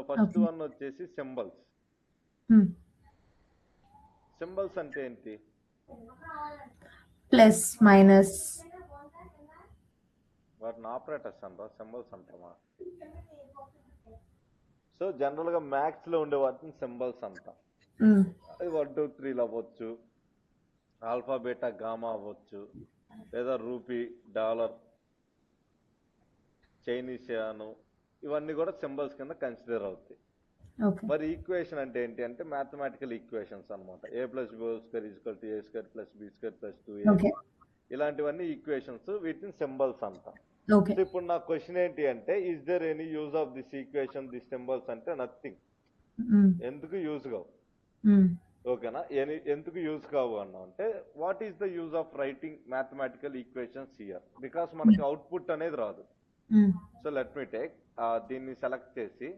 First okay. One వచ్చేసి symbols. హ్మ్. Symbols అంటే ఏంటి? Plus, minus. వాటిని ఆపరేటర్స్ అంటారా, సింబల్స్ అంటామా? సో జనరల్గా మ్యాథ్స్లో ఉండే వాటిని సింబల్స్ అంటాం. హ్మ్. అది 1 2 3 అవ్వచ్చు, ఆల్ఫా బీటా గామా అవ్వచ్చు, లేదా రూపీ, డాలర్, చైనీస్ యాను, ఇవన్నీ కూడా సింబల్స్ కింద కన్సిడర్ అవుతాయి. ఓకే. మరి ఈక్వేషన్ అంటే ఏంటి అంటే మ్యాథమెటికల్ ఈక్వేషన్స్ అనమాట. a plus B whole square equal to a square plus B square plus 2ab, okay. ఇలాంటివన్నీ ఈక్వేషన్స్, వీటిని సింబల్స్ అంటాం. ఓకే. సో ఇప్పుడు నా క్వశ్చన్ ఏంటి అంటే is there any use of this equation, this symbols అంటే nothing. Hmm. ఎందుకు use కావు? హ్మ్. ఓకేనా? ఎందుకు యూజ్ కావు అన్నా అంటే what is the use of writing mathematical equations here? Because మనకి అవుట్పుట్ అనేది రాదు. హ్మ్. సో లెట్ మీ టేక్ దీన్ని సెలెక్ట్ చేసి,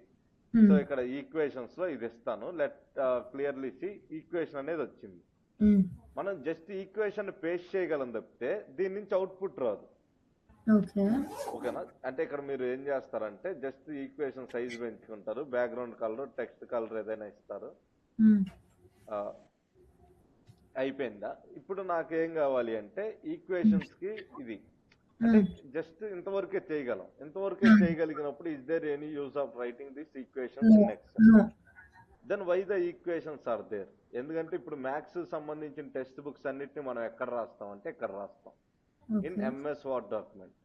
సో హ్మ్. ఇక్కడ ఈక్వేషన్స్ లో ఇది ఇస్తాను. లెట్ క్లియర్లీ సి ఈక్వేషన్ అనేది వచ్చింది. హ్మ్. మనం జస్ట్ ఈక్వేషన్ పేస్ట్ చేయగలం తప్పితే దీని నుంచి అవుట్పుట్ రాదు. ఓకే. ఓకేనా? అంటే ఇక్కడ మీరు ఏం చేస్తారంటే జస్ట్ ఈక్వేషన్ సైజ్ పెంచుకుంటారు, బ్యాక్గ్రౌండ్ కలర్, టెక్స్ట్ కలర్ ఏదైనా ఇస్తారు. హ్మ్. ఆ, అయిపోయిందా? ఇప్పుడు నాకేం కావాలి అంటే హ్మ్. ఈక్వేషన్స్ కి ఇది అంటే హ్మ్. జస్ట్ ఇంతవరకే చేయగలం. ఇంతవరకే హ్మ్. చేయగలిగినప్పుడు is there any use of writing this equations no. In Excel? No. Then why the equations are there? ఎందుకంటే ఇప్పుడు మ్యాథ్స్ సంబంధించిన టెక్స్ట్ బుక్స్ అన్నిటిని మనం ఎక్కడ రాస్తాం అంటే ఇక్కడ రాస్తాం, in okay. MS Word document.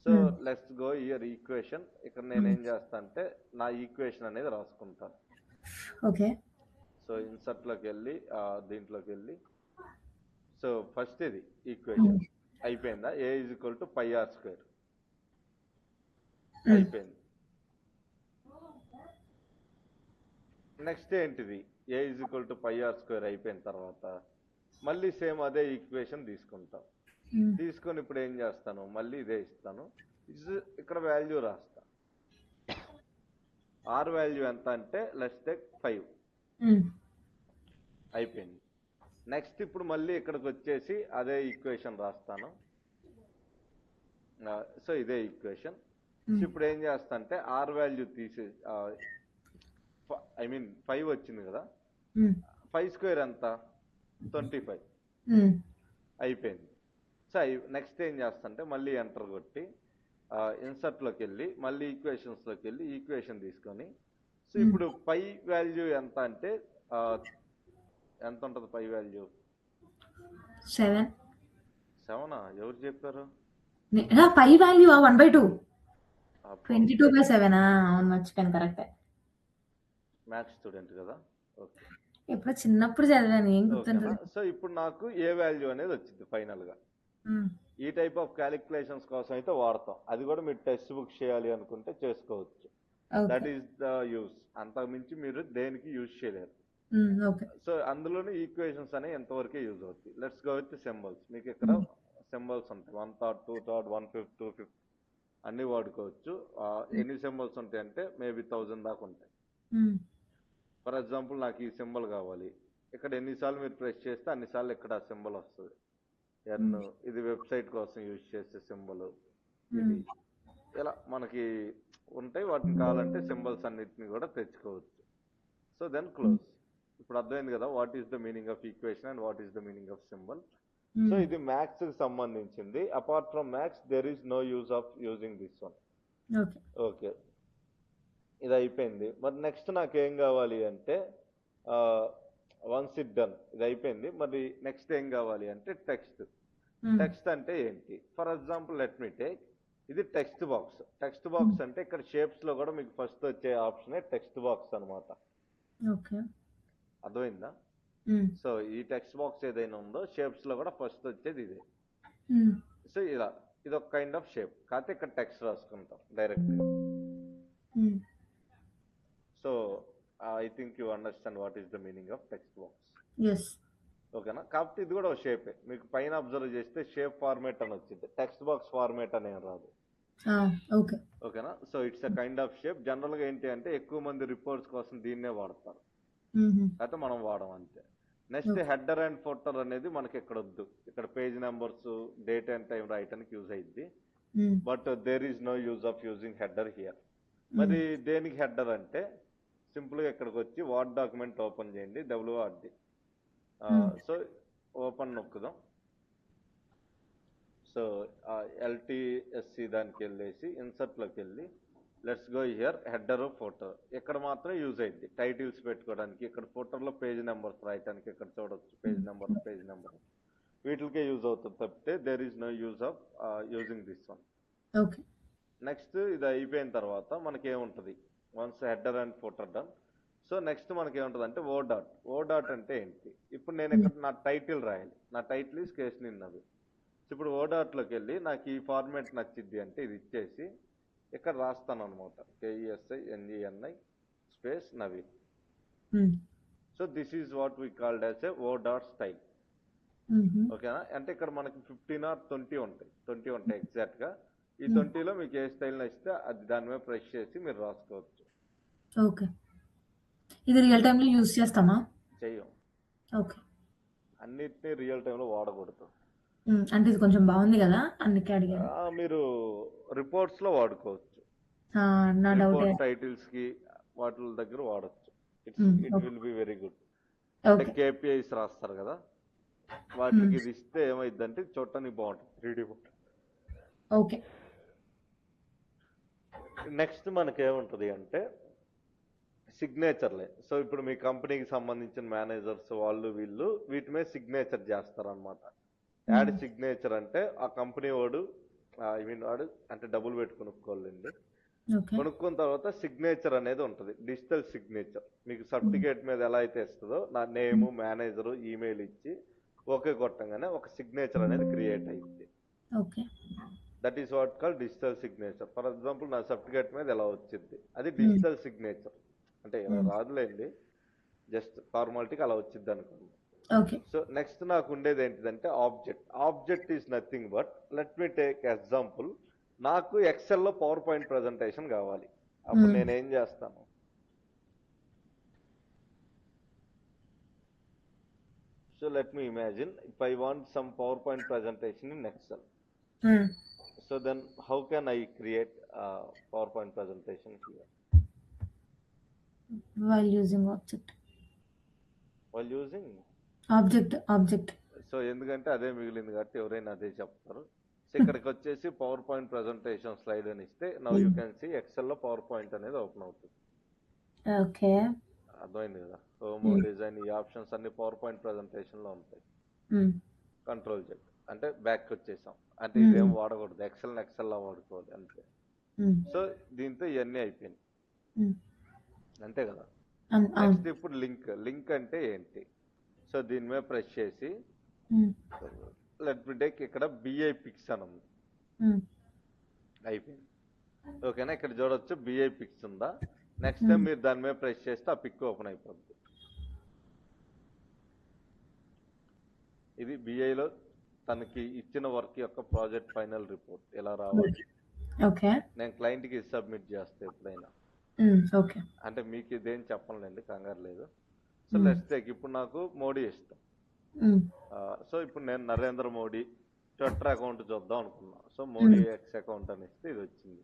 So hmm. Let's go here equation. ఇక్కడ హ్మ్. నేనేం చేస్తా అంటే నా ఈక్వేషన్ అనేది రాసుకుంటాను. ఓకే. సో ఇన్సర్ట్లోకి వెళ్ళి దీంట్లోకి వెళ్ళి, సో ఫస్ట్ ఇది హ్మ్. ఈక్వేషన్ అయిపోయిందా? A is equal to pi r square hmm. అయిపోయింది. నెక్స్ట్ ఏంటిది? A is equal to pi r square అయిపోయిన తర్వాత మళ్ళీ సేమ్ అదే ఈక్వేషన్ తీసుకుంటాం. హ్మ్. తీసుకొని ఇప్పుడు ఏం చేస్తాను, మళ్ళీ ఇదే ఇస్తాను. ఇక్కడ వాల్యూ రాస్తా. ఆర్ వాల్యూ ఎంత అంటే లెట్స్ టేక్ 5 హ్మ్. అయిపోయింది. నెక్స్ట్ ఇప్పుడు మళ్ళీ ఇక్కడికి వచ్చేసి అదే ఈక్వేషన్ రాస్తాను. సో ఇదే ఈక్వేషన్. సో హ్మ్. ఇప్పుడు ఏం చేస్తా అంటే ఆర్ వాల్యూ తీసే, ఐ మీన్ 5 వచ్చింది కదా, హ్మ్. 5 స్క్వేర్ ఎంత? 25 హ్మ్. అయిపోయింది. సో నెక్స్ట్ ఏం చేస్తా అంటే మళ్ళీ ఎంటర్ కొట్టి ఇన్సర్ట్లోకి వెళ్ళి మళ్ళీ ఈక్వేషన్స్లోకి వెళ్ళి ఈక్వేషన్ తీసుకొని, సో హ్మ్. ఇప్పుడు పై వాల్యూ ఎంత అంటే ఎంత ఉంటుంది పై వాల్యూ? 7. 7ఆ? ఎవరు చెప్పారు? Pi value 1/2. అబ్బో, 22/7. అవును, మర్చిపోయాను. కరెక్టే. మ్యాథ్స్ స్టూడెంట్ కదా, ఓకే. ఎప్పుడో చిన్నప్పుడు చదివాను, ఏం ఓకేనా? గుర్తుంటది. సో ఇప్పుడు నాకు ఏ వాల్యూ అనేది వచ్చింది ఫైనల్గా. హ్మ్. ఈ టైప్ ఆఫ్ క్యాలిక్యులేషన్స్ కోసం అయితే వాడతాం. అది కూడా మీరు టెక్స్ట్ బుక్ చేయాలి అనుకుంటే చేసుకోవచ్చు. That okay. Is the use. అంతకు మించి మీరు దేనికి యూజ్ చేయలేరు. హ్మ్. ఓకే. సో అందులోనే ఈక్వేషన్స్ అనేవి ఎంతవరకే యూజ్ అవుతాయి. Let's go with symbols. మీకు ఇక్కడ హ్మ్. సింబల్స్ ఉంటాయి, 1 థర్డ్, 2 థర్డ్, 1/5, 2/5 అన్నీ వాడుకోవచ్చు. ఎన్ని సింబల్స్ ఉంటాయి అంటే మేబీ 1000 దాకా ఉంటాయి. హ్మ్. ఫర్ ఎగ్జాంపుల్ నాకు ఈ సింబల్ కావాలి, ఇక్కడ ఎన్నిసార్లు మీరు ప్రెస్ చేస్తే అన్నిసార్లు ఇక్కడ ఆ సింబల్ వస్తుంది. ఎన్, హ్మ్. ఇది వెబ్సైట్ కోసం యూజ్ చేసే సింబల్ హ్మ్. ఇది. ఇలా మనకి ఉంటాయి. వాటిని కావాలంటే సింబల్స్ అన్నిటిని కూడా తెచ్చుకోవచ్చు. So then hmm. క్లోజ్. ఇప్పుడు అర్థమైంది కదా what is the meaning of equation and what is the meaning of symbol. So hmm. ఇది మ్యాథ్స్ కి సంబంధించింది. Apart from maths there is no use of using this one. Okay. Okay, ఇది అయిపోయింది. మరి next నాకు ఏం కావాలి అంటే వన్స్ ఇట్ డన్, ఇది అయిపోయింది. మరి నెక్స్ట్ ఏం కావాలి అంటే టెక్స్ట్. హ్మ్. టెక్స్ట్ అంటే ఏంటి? For example let me take, ఇది టెక్స్ట్ బాక్స్. టెక్స్ట్ హ్మ్. బాక్స్ అంటే ఇక్కడ షేప్స్ లో కూడా మీకు ఫస్ట్ వచ్చే ఆప్షనే టెక్స్ట్ బాక్స్ అనమాట. ఓకే. అర్థమైందా? హ్మ్. సో ఈ టెక్స్ట్ బాక్స్ ఏదైనా ఉందో షేప్స్ లో కూడా ఫస్ట్ వచ్చేది ఇదే. హ్మ్. సో ఇలా ఇది ఒక కైండ్ ఆఫ్ షేప్, కాకపోతే ఇక్కడ టెక్స్ట్ రాసుకుంటాం డైరెక్ట్గా. హ్మ్. So I think you understand what is the meaning of text box. Yes. ఓకేనా? కాకపోతే ఇది కూడా ఒక షేపే. మీకు పైన అబ్జర్వ్ చేస్తే షేప్ ఫార్మేట్ అని వచ్చింది, టెక్స్ట్ బాక్స్ ఫార్మేట్ అనేం రాదు. ఓకే. ఓకేనా? So it's a kind of shape. జనరల్గా ఏంటి అంటే ఎక్కువ మంది రిపోర్ట్స్ కోసం దీన్నే వాడతారు, హుహు. అయితే మనం వాడం అంతే. Next okay. Header and footer అనేది మనకి ఇక్కడ వద్దు. ఇక్కడ page numbers, date and time రాయటానికి యూజ్ అయ్యింది. Hmm. But there is no use of using header here. మరి దేనికి హెడర్ అంటే సింపుల్గా ఇక్కడికి వచ్చి వార్డ్ డాక్యుమెంట్ ఓపెన్ చేయండి, డబ్ల్యూఆర్డి. సో ఓపెన్ నొక్కుదాం. సో ఎల్టీఎస్సి దానికి వెళ్ళేసి ఇన్సర్ట్లోకి వెళ్ళి let's go here header footer. ఇక్కడ మాత్రం యూజ్ అయింది టైటిల్స్ పెట్టుకోవడానికి, ఇక్కడ ఫోటోలో పేజ్ నెంబర్స్ రాయడానికి ఇక్కడ చూడొచ్చు పేజ్ నెంబర్ వీటికే యూజ్ అవుతుంది తప్పితే there is no use of using this one. Okay. Next ఇది అయిపోయిన తర్వాత మనకేముంటుంది, once header and footer done. So next మనకేముంటుంది అంటే ఓ డాట్ అంటే ఏంటి, ఇప్పుడు నేను ఇక్కడ నా టైటిల్ రాయాలి, నా టైటిల్ ఈజ్ కేశిని నవీన్. ఇప్పుడు ఓ డాట్లోకి వెళ్ళి నాకు ఈ ఫార్మాట్ నచ్చిద్ది అంటే ఇది ఇచ్చేసి ఇక్కడ రాస్తాను అనమాట, KESINGNI space Naveen. So this is what we called as A O dot style. ఓకేనా? అంటే ఇక్కడ మనకి 15 or 20 ఉంటాయి, 20 ఉంటాయి ఎగ్జాక్ట్గా. ఈ 20లో మీకు ఏ స్టైల్ నచ్చితే అది దాని మీద ప్రెస్ చేసి మీరు రాసుకోవచ్చు. ఓకే. ఇది రియల్ టైంలో యూజ్ చేస్తామా? చెయ్యం. ఓకే. అన్నిటినీ రియల్ టైంలో వాడకూడదు. అంటే ఇది కొంచెం బాగుంది కదా, అందుకే అడిగాను. మీరు రిపోర్ట్స్లో వాడుకోవచ్చు, నా డౌట్. రిపోర్ట్ టైటిల్స్కి వాటి దగ్గర వాడచ్చు. It will be very good. అంటే KPIs రాస్తారు కదా, వాటికి ఇది ఇస్తే ఏమైందంటే చూడటానికి బాగుంటుంది, 3D బాగుంటుంది. ఓకే. నెక్స్ట్ మనకేముంటుంది అంటే సిగ్నేచర్లే. సో ఇప్పుడు మీ కంపెనీకి సంబంధించిన మేనేజర్స్ వాళ్ళు వీళ్ళు వీటి మీద సిగ్నేచర్ చేస్తారనమాట. యాడ్ సిగ్నేచర్ అంటే ఆ కంపెనీ వాడు వాడు అంటే డబ్బులు పెట్టి కొనుక్కోవాలండి. కొనుక్కున్న తర్వాత సిగ్నేచర్ అనేది ఉంటుంది, డిజిటల్ సిగ్నేచర్. మీకు సర్టిఫికేట్ మీద ఎలా అయితే ఇస్తుందో నా నేము, మేనేజరు, ఈమెయిల్ ఇచ్చి ఓకే కొట్టంగానే ఒక సిగ్నేచర్ అనేది క్రియేట్ అయింది. That is what call digital signature. For example నా సర్టిఫికేట్ మీద ఎలా వచ్చింది, అది డిజిటల్ సిగ్నేచర్. అంటే ఇలా రాదులేండి, జస్ట్ ఫార్మాలిటీకి అలా వచ్చింది అనుకోండి. సో నెక్స్ట్ నాకు ఉండేది ఏంటిదంటే object is nothing but, let me take example, నాకు ఎక్సెల్లో పవర్ పాయింట్ ప్రజెంటేషన్ కావాలి. అప్పుడు నేనేం చేస్తాను, so let me imagine if I want some PowerPoint presentation in Excel. So then how can I create PowerPoint presentation here while using object. So ఎందుకంటే అదే మిగిలింది కాబట్టి ఎవరైనా అదే చెప్తారు. సో ఇక్కడికి వచ్చేసి పవర్ పాయింట్ ప్రజెంటేషన్ స్లైడ్ అని ఇస్తే నౌ యూ కెన్ సీ ఎక్సెల్లో పవర్ పాయింట్ అనేది ఓపెన్ అవుతుంది. ఓకే, అర్థమైంది కదా? హోమ్, డిజైన్, ఈ ఆప్షన్స్ అన్ని పవర్ పాయింట్ ప్రజెంటేషన్ లో ఉంటాయి. కంట్రోల్ Z అంటే బ్యాక్ వచ్చేసాం, అంటే ఇదేం వాడకూడదు, ఎక్సెల్ వాడుకోవాలి అంతే. సో దీంతో ఇవన్నీ అయిపోయింది, అంతే కదా? నెక్స్ట్ ఇప్పుడు లింక్ అంటే ఏంటి, సో దీని మీద ప్రెస్ చేసి లెట్ మీ టేక్ ఇక్కడ BI పిక్స్ అని ఉంది, అయిపోయింది. ఓకేనా? ఇక్కడ చూడొచ్చు BI పిక్స్ ఉందా. నెక్స్ట్ టైం మీరు దాని మీద ప్రెస్ చేస్తే ఆ పిక్ ఓపెన్ అయిపోద్ది. ఇది BIలో తనకి ఇచ్చిన వర్క్ యొక్క ప్రాజెక్ట్ ఫైనల్ రిపోర్ట్ ఎలా రావాలి. నేను క్లయింట్కి సబ్మిట్ చేస్తే ఎప్పుడైనా, అంటే మీకు ఇదేం చెప్పలేండి, కంగారు లేదు. సో లెట్స్ టేక్ ఇప్పుడు నాకు మోడీ ఇష్టం. సో ఇప్పుడు నేను నరేంద్ర మోడీ ట్విట్టర్ అకౌంట్ చూద్దాం అనుకున్నా. సో మోడీ ఎక్స్ అకౌంట్ అని ఇస్తే ఇది వచ్చింది.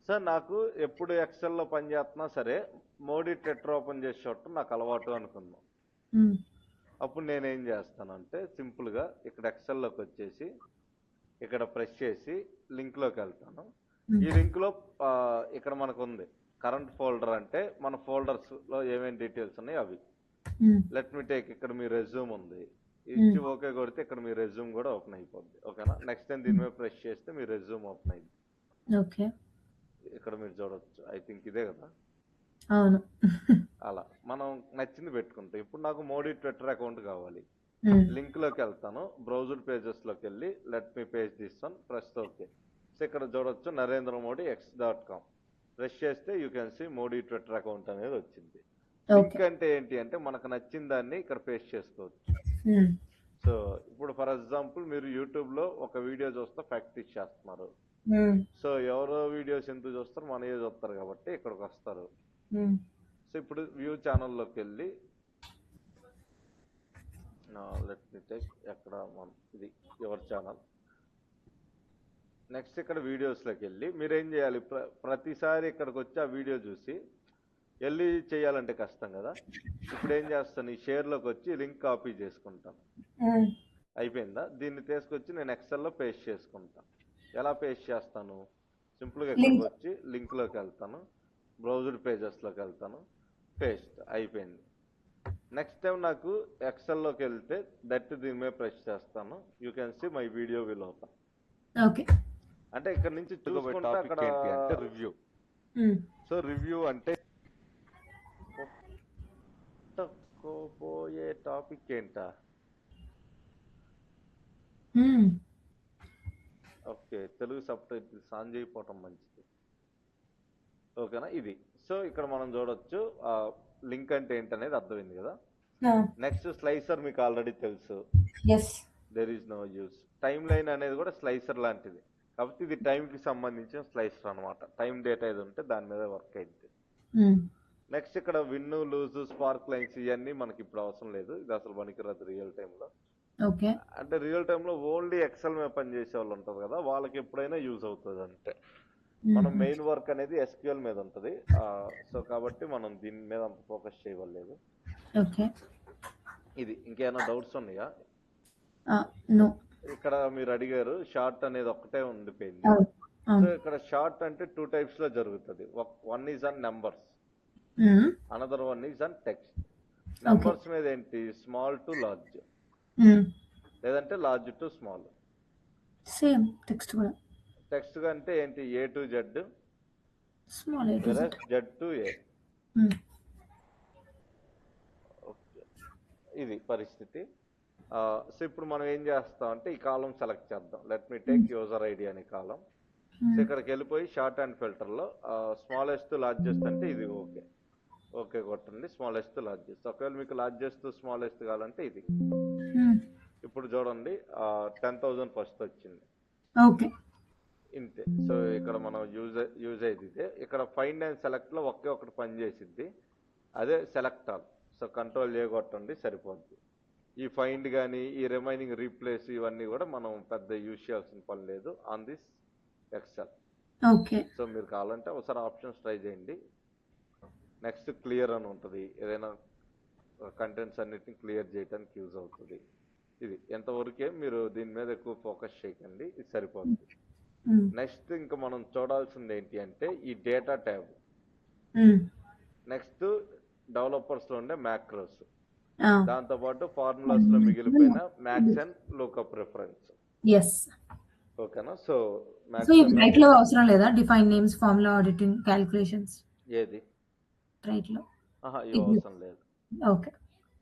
సో నాకు ఎప్పుడు ఎక్సెల్లో పని చేస్తున్నా సరే మోడీ ట్విట్టర్ ఓపెన్ చేసి చూడటం నాకు అలవాటు అనుకున్నాం. అప్పుడు నేనేం చేస్తానంటే సింపుల్గా ఇక్కడ ఎక్సెల్లోకి వచ్చేసి ఇక్కడ ప్రెస్ చేసి లింక్లోకి వెళ్తాను. ఈ లింక్లో ఇక్కడ మనకు ఉంది కరెంట్ ఫోల్డర్, అంటే మన ఫోల్డర్స్లో ఏమేమి డీటెయిల్స్ ఉన్నాయి అవి. లెట్ మీ టేక్ ఇక్కడ మీ రెజ్యూమ్ ఉంది, ఇచ్చి ఓకే కొడితే ఇక్కడ మీ రెజ్యూమ్ కూడా ఓపెన్ అయిపోద్ది. ఓకేనా? నెక్స్ట్ టైం దీని మీద ప్రెస్ చేస్తే మీ రెజ్యూమ్ ఓపెన్ అయింది. ఇక్కడ మీరు చూడొచ్చు, ఐ థింక్ ఇదే కదా. అవును. అలా మనం నచ్చింది పెట్టుకుంటాం. ఇప్పుడు నాకు మోడీ ట్విట్టర్ అకౌంట్ కావాలి, లింక్ లోకి వెళ్తాను, బ్రౌజర్ పేజెస్ లోకి వెళ్ళి let me page this one, press okay. So ఇక్కడ చూడొచ్చు narendramodi.x.com, ప్రెస్ చేస్తే you can see Modi Twitter account అనేది వచ్చింది. లింక్ అంటే ఏంటి అంటే మనకు నచ్చిన దాన్ని ఇక్కడ పేస్ట్ చేసుకోవచ్చు. సో ఇప్పుడు ఫర్ ఎగ్జాంపుల్ మీరు యూట్యూబ్ లో ఒక వీడియో చూస్తే ప్రాక్టీస్ చేస్తున్నారు. సో ఎవరో వీడియోస్ ఎందుకు చూస్తారు, మనయే చూస్తారు కాబట్టి ఇక్కడికి వస్తారు. సో ఇప్పుడు వ్యూ ఛానల్లోకి వెళ్ళి లెట్ మీ టేక్ ఎక్కడ ఇది యువర్ ఛానల్. నెక్స్ట్ ఇక్కడ వీడియోస్లోకి వెళ్ళి మీరేం చేయాలి, ప్రతిసారి ఇక్కడికి వచ్చి ఆ వీడియో చూసి వెళ్ళి చేయాలంటే కష్టం కదా. ఇప్పుడు ఏం చేస్తాను, ఈ షేర్లోకి వచ్చి లింక్ కాపీ చేసుకుంటాను. అయిపోయిందా? దీన్ని తీసుకొచ్చి నేను ఎక్సెల్లో పేస్ట్ చేసుకుంటాను. ఎలా పేస్ట్ చేస్తాను, సింపుల్గా ఇక్కడికి వచ్చి లింక్లోకి వెళ్తాను, బ్రౌజర్ పేజెస్లోకి వెళ్తాను, పేస్ట్ అయిపోయింది. నెక్స్ట్ టైం నాకు ఎక్సెల్లోకి వెళ్తే దీని మీద ప్రెస్ చేస్తాను. You can see my video will open. Okay, అంటే ఇక్కడ నుంచి చూసుకుంటే అక్కడ ఏంటి అంటే రివ్యూ. సో రివ్యూ అంటే పోయే టాపిక్ ఏంటా, okay Telugu subtitles on చేయకపోవటం మంచిది. ఓకేనా, ఇది. సో ఇక్కడ మనం చూడొచ్చు లింక్ అంటే ఏంటనేది అర్థమైంది కదా. నెక్స్ట్ స్లైసర్ మీకు ఆల్రెడీ తెలుసు, there is no use. Timeline అనేది కూడా స్లైసర్ లాంటిది, కాబట్టి ఇది టైంకి సంబంధించిన స్లైసర్ అనమాట. టైం డేటా ఏది ఉంటే దాని మీద వర్క్ అయింది. నెక్స్ట్ ఇక్కడ విన్ లూజ్ స్పార్క్ లైన్స్ ఇవన్నీ మనకి ఇప్పుడు అవసరం లేదు, ఇది అసలు పనికిరాదు రియల్ టైంలో. అంటే రియల్ టైంలో ఓన్లీ ఎక్సెల్ మీద పనిచేసే వాళ్ళు ఉంటారు కదా, వాళ్ళకి ఎప్పుడైనా యూజ్ అవుతుంది. అంటే మనం మెయిన్ వర్క్ అనేది ఎస్క్యూఎల్ మీద ఉంటుంది. సో కాబట్టి మనం దీని మీద అంత ఫోకస్ చేయలేదు. ఇది ఇంకేమైనా డౌట్స్ ఉన్నాయా? ఇక్కడ మీరు అడిగారు షార్ట్ అనేది ఒకటే ఉండిపోయింది. సో ఇక్కడ షార్ట్ అంటే 2 types లో జరుగుతుంది. One is on numbers, another one is on text. Numbers మీద ఏంటి, స్మాల్ టు లార్జ్, లేదంటే large to small. Same text కూడా. టెక్స్ట్ అంటే ఏంటి, A to Z, small A to Z, Z to A. ఇది పరిస్థితి. సో ఇప్పుడు మనం ఏం చేస్తాం అంటే ఈ కాలం సెలెక్ట్ చేద్దాం. Let me take user ID అనే కాలం. సో ఇక్కడికి వెళ్ళిపోయి షార్ట్ అండ్ ఫిల్టర్లో స్మాలెస్ట్ లార్జెస్ట్ అంటే ఇది ఓకే, ఓకే కొట్టండి. స్మాలెస్ట్ లార్జెస్ట్, ఒకవేళ మీకు లార్జెస్ట్ స్మాలెస్ట్ కావాలంటే ఇది. ఇప్పుడు చూడండి 10,000 ఫస్ట్ వచ్చింది. ఇంతే. సో ఇక్కడ మనం యూజ్ అయ్యేది ఇదే. ఇక్కడ ఫైండ్ అండ్ సెలెక్ట్ లో ఒకే ఒకటి పని చేసిద్ది, అదే సెలెక్ట్ ఆల్. సో కంట్రోల్ చేయగొట్టండి సరిపోద్ది. ఈ ఫైండ్ కానీ ఈ రిమైనింగ్ రీప్లేస్ ఇవన్నీ కూడా మనం పెద్ద యూజ్ చేయాల్సిన పని లేదు ఆన్ దిస్ ఎక్సెల్. సో మీరు కావాలంటే ఒకసారి ఆప్షన్స్ ట్రై చేయండి. నెక్స్ట్ క్లియర్ అని ఉంటుంది, ఏదైనా కంటెంట్స్ అన్నిటిని క్లియర్ చేయడానికి యూజ్ అవుతుంది. ఇది ఎంతవరకే, మీరు దీని మీద ఎక్కువ ఫోకస్ చేయకండి, ఇది సరిపోతుంది. నెక్స్ట్ ఇంకా మనం చూడాల్సింది ఏంటి అంటే ఈ డేటా ట్యాబ్. నెక్స్ట్ డెవలపర్స్ లో ఉండే మ్యాక్రోస్, దాంతో పాటు ఫార్ములాస్ లో మిగిలిపోయిన మ్యాక్స్ అండ్ లూకప్ రిఫరెన్స్. ఓకేనా. సో రైట్ లో అవసరం లేదా define names, formula, auditing, calculations? ఏది రైట్ లో అవసరం లేదు. ఓకే.